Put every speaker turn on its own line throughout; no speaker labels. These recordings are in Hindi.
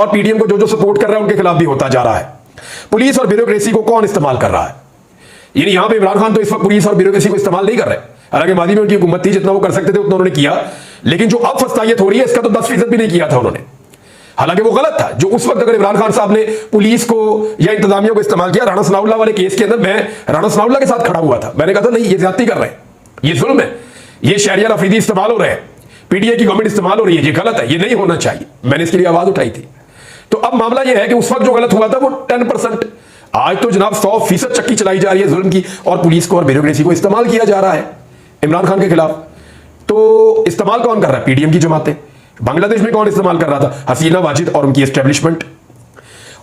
और पीडीएम को जो जो सपोर्ट कर रहा है उनके खिलाफ भी होता जा रहा है। पुलिस और ब्यूरोक्रेसी को कौन इस्तेमाल कर रहा है? यानी यहां पे इमरान खान तो इस वक्त पुलिस और ब्यूरोक्रेसी को इस्तेमाल नहीं कर रहे। हालांकि मादी में उनकी हुकूमत थी, जितना वो कर सकते थे उतना उन्होंने किया, लेकिन जो अब फस्तायत हो रही है इसका तो 10% भी नहीं किया था उन्होंने। हालांकि वो गलत था। जो उस वक्त अगर इमरान खान साहब ने पुलिस को या इंतजामिया को इस्तेमाल किया, राणा सनाउल्लाह वाले केस के अंदर मैं राणा सनाउल्लाह के साथ खड़ा हुआ था, मैंने कहा था नहीं ये ज्यादती कर रहे हैं, ये जुल्म है, ये शहरियार अफरीदी इस्तेमाल हो रहे हैं, पीडीए की गवर्नमेंट इस्तेमाल हो रही है, ये गलत है, ये नहीं होना चाहिए। मैंने इसके लिए आवाज उठाई थी। तो अब मामला यह है कि उस वक्त जो गलत हुआ था वो 10%, आज तो जनाब 100% चक्की चलाई जा रही है जुल्म की, और पुलिस को और ब्यूरोक्रेसी को इस्तेमाल किया जा रहा है इमरान खान के खिलाफ। तो इस्तेमाल कौन कर रहा है? पीडीएम की जमातें। बांग्लादेश में कौन इस्तेमाल कर रहा था? हसीना वाजिद और उनकी एस्टेब्लिशमेंट।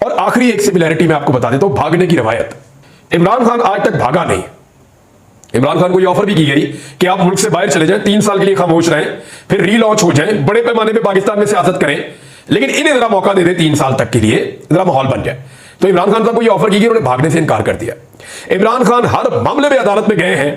और आखिरी एक सिमिलैरिटी मैं आपको बता देता हूं, भागने की रवायत। इमरान खान आज तक भागा नहीं। इमरान खान को यह ऑफर भी की गई कि आप मुल्क से बाहर चले जाएं, 3 साल के लिए खामोश रहें, फिर रीलॉन्च हो जाएं, बड़े पैमाने पर पाकिस्तान में सियासत करें, लेकिन इन्हें जरा मौका दे दें 3 साल तक के लिए, जरा माहौल बन जाए। तो इमरान खान साहब को यह ऑफर की गई, उन्होंने भागने से इनकार कर दिया। इमरान खान हर मामले में अदालत में गए हैं,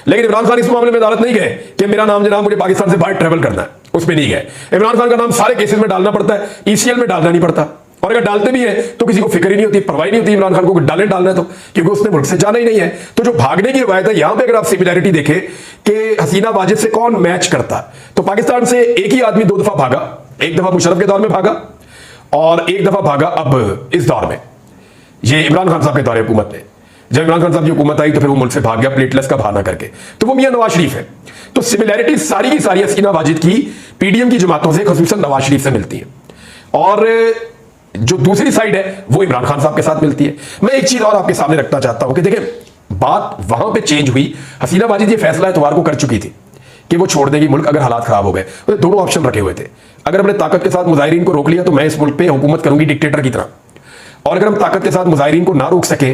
लेकिन इमरान खान इस मामले में अदालत नहीं गए कि मेरा नाम जनाब मुझे पाकिस्तान से बाहर ट्रेवल करना है, उसमें नहीं गए। इमरान खान का नाम सारे केसेस में डालना पड़ता है, ईसीएल में डालना नहीं पड़ता, और अगर डालते भी है तो किसी को फिक्र ही नहीं होती, परवाह नहीं होती इमरान खान को डालना है तो, क्योंकि उसने मुल्क से जाना ही नहीं है। तो जो भागने की रवायत है, यहां पे अगर आप सिमिलैरिटी देखें कि हसीना वाजिद से कौन मैच करता, तो पाकिस्तान से एक ही आदमी 2 दफा भागा, एक दफा मुशर्रफ के दौर में भागा और एक दफा भागा अब इस दौर में, ये इमरान खान साहब के दौरे हुकूमत में। जब इमरान खान साहब की हुकूमत आई तो फिर वो मुल्क से भाग गया प्लेटलेस का बहाना करके, तो वो मियां नवाज शरीफ है। तो सिमिलैरिटी सारी की सारी हसीना वाजिद की पीडीएम की जमातों से, खुसूसन नवाज शरीफ से मिलती है, और जो दूसरी साइड है वो इमरान खान साहब के साथ मिलती है। मैं एक चीज और आपके सामने रखना चाहता हूं कि देखें, बात वहां पे चेंज हुई। हसीना वाजिद ये फैसला इतवार को कर चुकी थी कि वो छोड़ देगी मुल्क अगर हालात खराब हो गए। तो दोनों ऑप्शन रखे हुए थे। अगर हमने ताकत के साथ मुजाहिरीन को रोक लिया तो मैं इस मुल्क पे हुकूमत करूंगी डिक्टेटर की तरह, और अगर हम ताकत के साथ मुजाहिरीन को ना रोक सके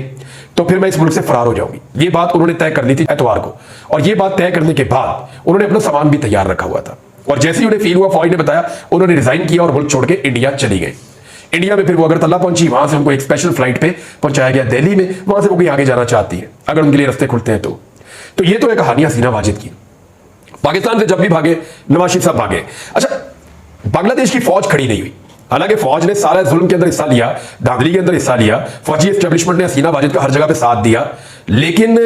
तो फिर मैं इस मुल्क से फरार हो जाऊंगी। ये बात उन्होंने तय कर ली थी एतवार को, और ये बात तय करने के बाद उन्होंने अपना सामान भी तैयार रखा हुआ था, और जैसे ही उन्हें फील हुआ, फौज ने बताया, उन्होंने रिजाइन किया और मुल्क छोड़ के इंडिया चली गई। इंडिया में फिर वो अगरतला पहुंची, वहां से उनको एक स्पेशल फ्लाइट पे पहुंचाया गया दिल्ली में, वहां से वो कहीं आगे जाना चाहती है अगर उनके लिए रास्ते खुलते हैं तो ये तो है कहानी हसीना वाजिद की। पाकिस्तान से जब भी भागे नवाज शरीफ साहब भागे। अच्छा, बांग्लादेश की फौज खड़ी नहीं हुई, हालांकि फौज ने सारा जुल्म के अंदर हिस्सा लिया, धांधली के अंदर हिस्सा लिया, फौजी एस्टेब्लिशमेंट ने हसीना वाजिद का हर जगह पे साथ दिया, लेकिन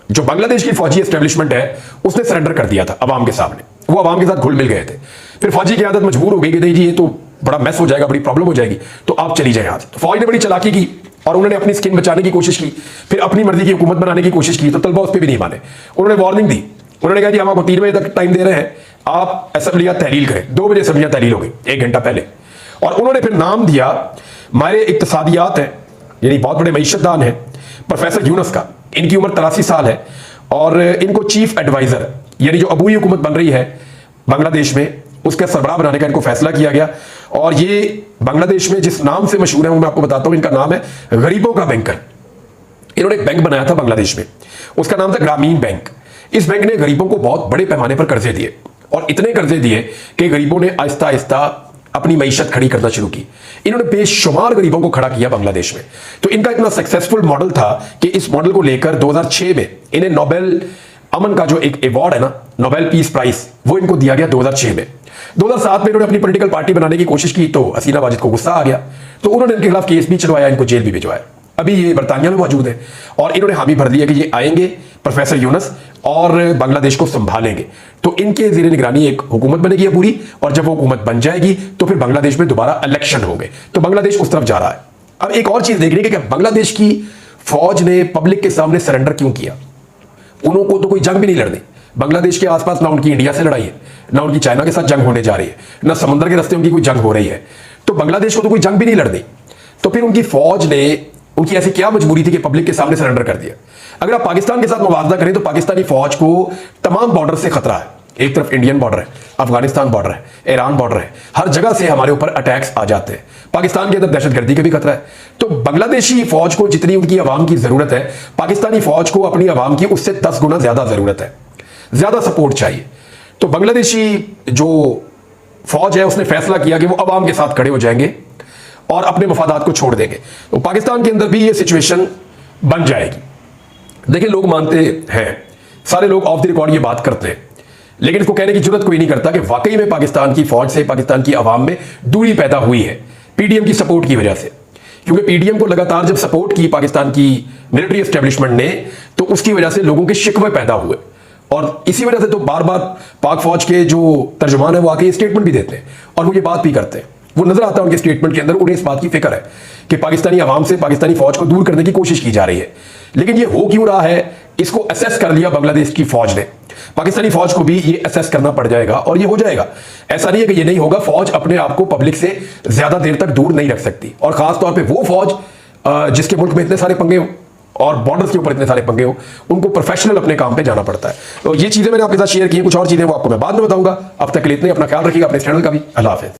जो बांग्लादेश की फौजी एस्टेब्लिशमेंट है उसने सरेंडर कर दिया था अवाम के सामने। वो अवाम के साथ घुल मिल गए थे। फिर फौजी की आदत मजबूर हो गई कि नहीं जी ये तो बड़ा मैस हो जाएगा, बड़ी प्रॉब्लम हो जाएगी, तो आप चली जाए यहाँ से। तो फौज ने बड़ी चालाकी की और उन्होंने अपनी स्किन बचाने की कोशिश की, फिर अपनी मर्जी की हुकूमत बनाने की कोशिश की, तो तलबा उस पर भी नहीं माने। उन्होंने वार्निंग दी, उन्होंने कहा जी हम आपको 3 बजे तक टाइम दे रहे हैं, आप असेंबलियां तहलील करें। 2 बजे असेंबलियां तहलील हो गई 1 घंटा पहले, और उन्होंने फिर नाम दिया मारे इक्तसादियात है, यानी बहुत बड़े मईशतदान है, प्रोफेसर यूनुस का। इनकी उम्र 83 साल है और इनको चीफ एडवाइजर, यानी जो अबूई हुकूमत बन रही है बांग्लादेश में, उसका सरबराह बनाने का इनको फैसला किया गया। और ये बांग्लादेश में जिस नाम से मशहूर है वो मैं आपको बताता हूं, इनका नाम है गरीबों का बैंकर। इन्होंने एक बैंक बनाया था बांग्लादेश में, उसका नाम था ग्रामीण बैंक। इस बैंक ने गरीबों को बहुत बड़े पैमाने पर कर्जे दिए, और इतने कर्जे दिए कि गरीबों ने आहिस्ता आहिस्ता अपनी मईशत खड़ी करना शुरू की। इन्होंने बेशुमार गरीबों को खड़ा किया बांग्लादेश में। तो इनका इतना सक्सेसफुल मॉडल था कि इस मॉडल को लेकर 2006 में इन्हें नोबेल अमन का जो एक अवार्ड है ना, नोबेल पीस प्राइज, वो इनको दिया गया 2006 में। 2007 में इन्होंने अपनी पॉलिटिकल पार्टी बनाने की कोशिश की तो हसीना वाजिद को गुस्सा आ गया, तो उन्होंने इनके खिलाफ केस भी चलवाया, इनको जेल भी भिजवाया। अभी ये बरतानिया में मौजूद है, और इन्होंने हामी भर दिया कि ये आएंगे प्रोफेसर यूनुस और बांग्लादेश को संभालेंगे। तो इनके ज़ेरे निगरानी एक हुकूमत बनेगी पूरी, और जब वो हुकूमत बन जाएगी तो फिर बांग्लादेश में दोबारा इलेक्शन होंगे। तो बांग्लादेश उस तरफ जा रहा है। अब एक और चीज देखने की कि बांग्लादेश की फौज ने पब्लिक के सामने सरेंडर क्यों किया। उनको तो कोई जंग भी नहीं लड़नी। बांग्लादेश के आसपास ना उनकी इंडिया से लड़ाई है, ना उनकी चाइना के साथ जंग होने जा रही है, ना समुद्र के रास्ते उनकी कोई जंग हो रही है। तो बांग्लादेश को तो कोई जंग भी नहीं लड़नी। तो फिर उनकी फौज ने, उनकी ऐसी क्या मजबूरी थी कि पब्लिक के सामने सरेंडर कर दिया। अगर आप पाकिस्तान के साथ मुवावजा करें तो पाकिस्तानी फौज को तमाम बॉर्डर से खतरा है। एक तरफ इंडियन बॉर्डर है, अफगानिस्तान बॉर्डर है, ईरान बॉर्डर है, हर जगह से हमारे ऊपर अटैक्स आ जाते हैं। पाकिस्तान के अंदर दहशतगर्दी का भी खतरा है। तो बांग्लादेशी फौज को जितनी उनकी आवाम की जरूरत है, पाकिस्तानी फौज को अपनी आवाम की उससे 10 गुना ज्यादा जरूरत है, ज्यादा सपोर्ट चाहिए। तो बांग्लादेशी जो फौज है उसने फैसला किया कि वो आवाम के साथ खड़े हो जाएंगे और अपने मफादात को छोड़ देंगे। तो पाकिस्तान के अंदर भी ये सिचुएशन बन जाएगी। देखिए, लोग मानते हैं, सारे लोग ऑफ द रिकॉर्ड ये बात करते हैं, लेकिन इसको कहने की जरूरत कोई नहीं करता कि वाकई में पाकिस्तान की फौज से पाकिस्तान की आवाम में दूरी पैदा हुई है। पीडीएम की सपोर्ट की वजह से, क्योंकि पीडीएम को लगातार जब सपोर्ट की पाकिस्तान की मिलिट्री एस्टेब्लिशमेंट ने, तो उसकी वजह से लोगों के शिकवे पैदा हुए। और इसी वजह से तो बार बार पाक फौज के जो तर्जुमान है वो आके स्टेटमेंट भी देते हैं और वो ये बात भी करते हैं। वो नजर आता है उनके स्टेटमेंट के अंदर, उन्हें इस बात की फिक्र है कि पाकिस्तानी आवाम से पाकिस्तानी फौज को दूर करने की कोशिश की जा रही है। लेकिन ये हो क्यों रहा है, इसको असेस कर लिया बांग्लादेश की फौज ने। पाकिस्तानी फौज को भी ये असेस करना पड़ जाएगा और ये हो जाएगा। ऐसा नहीं है कि ये नहीं होगा। फौज अपने आप को पब्लिक से ज्यादा देर तक दूर नहीं रख सकती, और खासतौर पर वो फौज जिसके मुल्क में इतने सारे पंगे हो और बॉर्डर्स के ऊपर इतने सारे पंगे हो, उनको प्रोफेशनल अपने काम पे जाना पड़ता है। तो ये चीजें मैंने आपके साथ शेयर की, कुछ और चीजें वो आपको मैं बाद में बताऊंगा। अब तक के लिए इतने, अपना ख्याल रखिएगा, अपने चैनल का भी। अल्लाह हाफिज़।